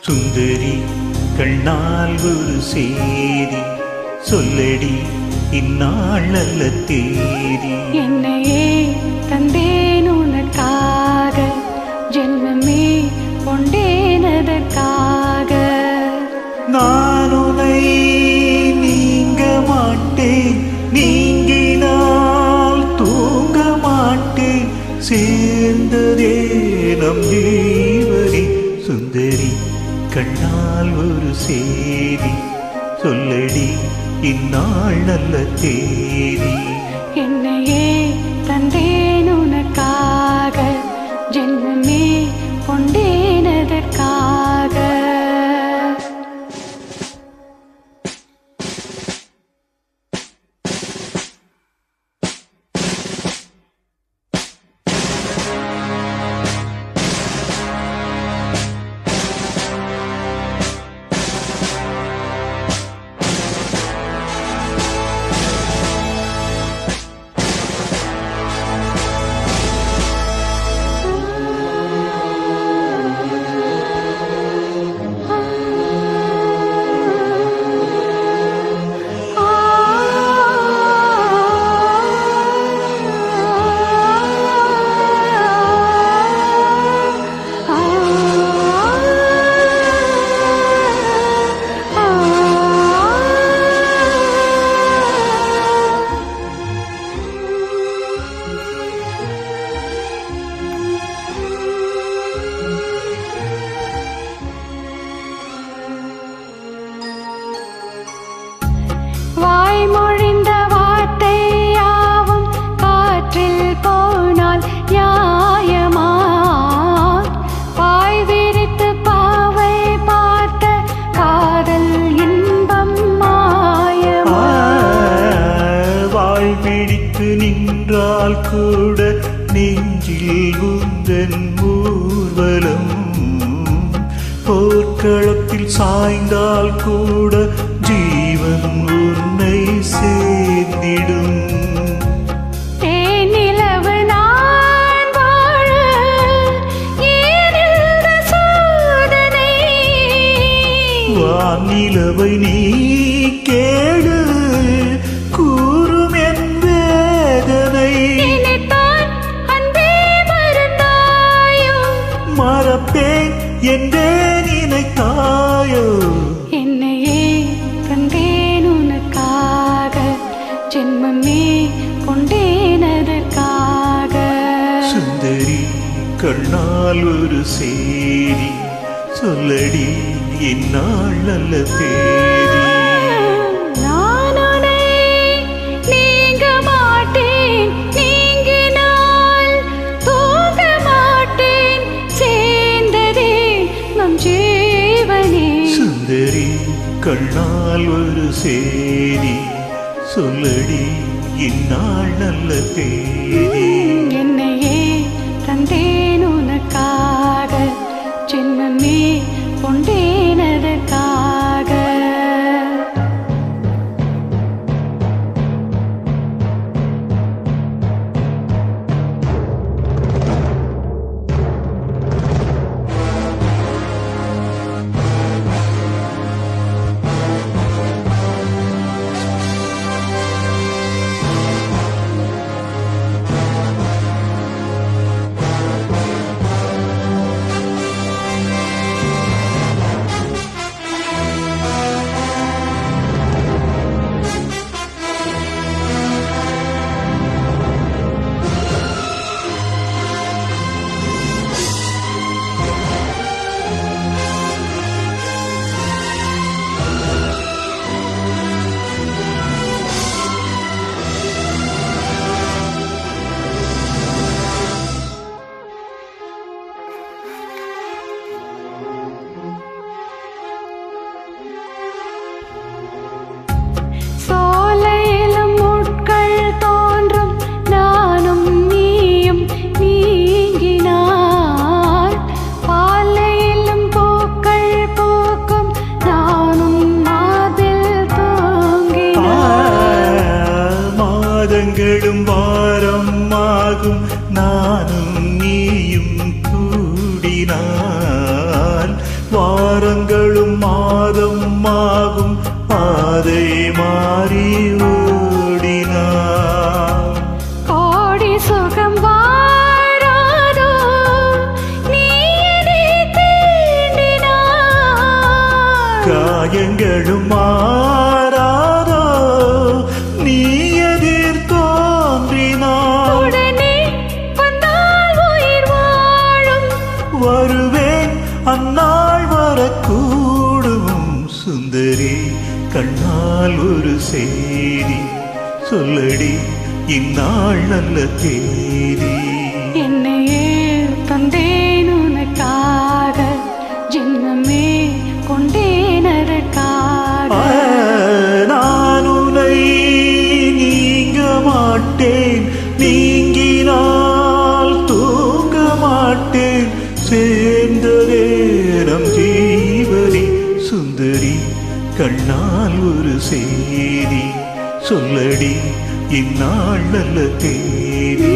சுந்தரி கண்ணால் ஒரு சேதி சொல்லடி இந்நாள் நல்ல தேதி. என்னையே தந்தேன் உனக்காக, ஜென்மமே கொண்டேனதற்காக. நான் உன்னை நீங்க மாட்டேன், நீங்கினால் தூங்க மாட்டேன். சேர்ந்ததே நம் ஜீவனி. சுந்தரி கண்ணால் ஒரு சேதி சொல்லடி இந்நாள் நல்ல தேதி. என்னையே தந்தேன் உனக்காக, ஜென்மமே கொண்டேனதற்காக. வாய்மொழிந்த வார்த்தை யாவும் காற்றில் போனால் நியாயமா? வாய் விரித்து பாவை பார்த்த காதல் இன்பம் மாயமா? வாய் பிடித்து நின்றால் கூட நெஞ்சில் உந்தன் ஊர்வலம். போர்க்களத்தில் சாய்ந்தால் கூட ஜீவன் உன்னை சேர்ந்திடும். தேனிலவு நான் வாழ ஏனிந்த சோதனை? வானிலவை நீ கேடு கூறும் என் வேதனை. நினைத்தான் அன்பே மறந்தாயோ? மறப்பேன் என்றே நினைத்தாயோ? என்னையே தந்தேன் உனக்காக, ஜென்மமே கொண்டேனதற்காக. சுந்தரி கண்ணால் ஒரு சேதி சொல்லடி இந்நாள் நல்ல தேதி. நான் உன்னை நீங்க மாட்டேன், நீங்கினால் தூங்க மாட்டேன். சேர்ந்ததே நம் ஜீவனே. சுந்தரி கண்ணால் ஒரு சேதி சொல்லடி இந்நாள் நல்ல தேதி. என்னையே தந்தேன் உனக்காக, ஜென்மமே கொண்டேனதற்காக. வாரங்களும் மாதம் ஆகும் பாதை மாறி ஓடினார். கோடி சுகம் வாராதோ நீ என்னை தீண்டினாய். காயங்களும் மாறாதோ நீ எதிர் தோன்றினார். உடனே வந்தால் உயிர் வாழும். வருவேன் அந்நாள் வரக்கூடும். சுந்தரி கண்ணால் ஒரு செய்தி சொல்லடி இந்நாள் நல்ல தேதி. என்னையே தந்தேன் உனக்காக ஜென்மமே கொண்டேன் அதற்காக. நான் உன்னை நீங்க மாட்டேன், நீங்கினால் தூங்க மாட்டேன். சேர்ந்ததே நம் ஜீவனி. சுந்தரி கண்ணால் ஒரு செய்தி சொல்லடி இந்நாள் நல்ல தேதி.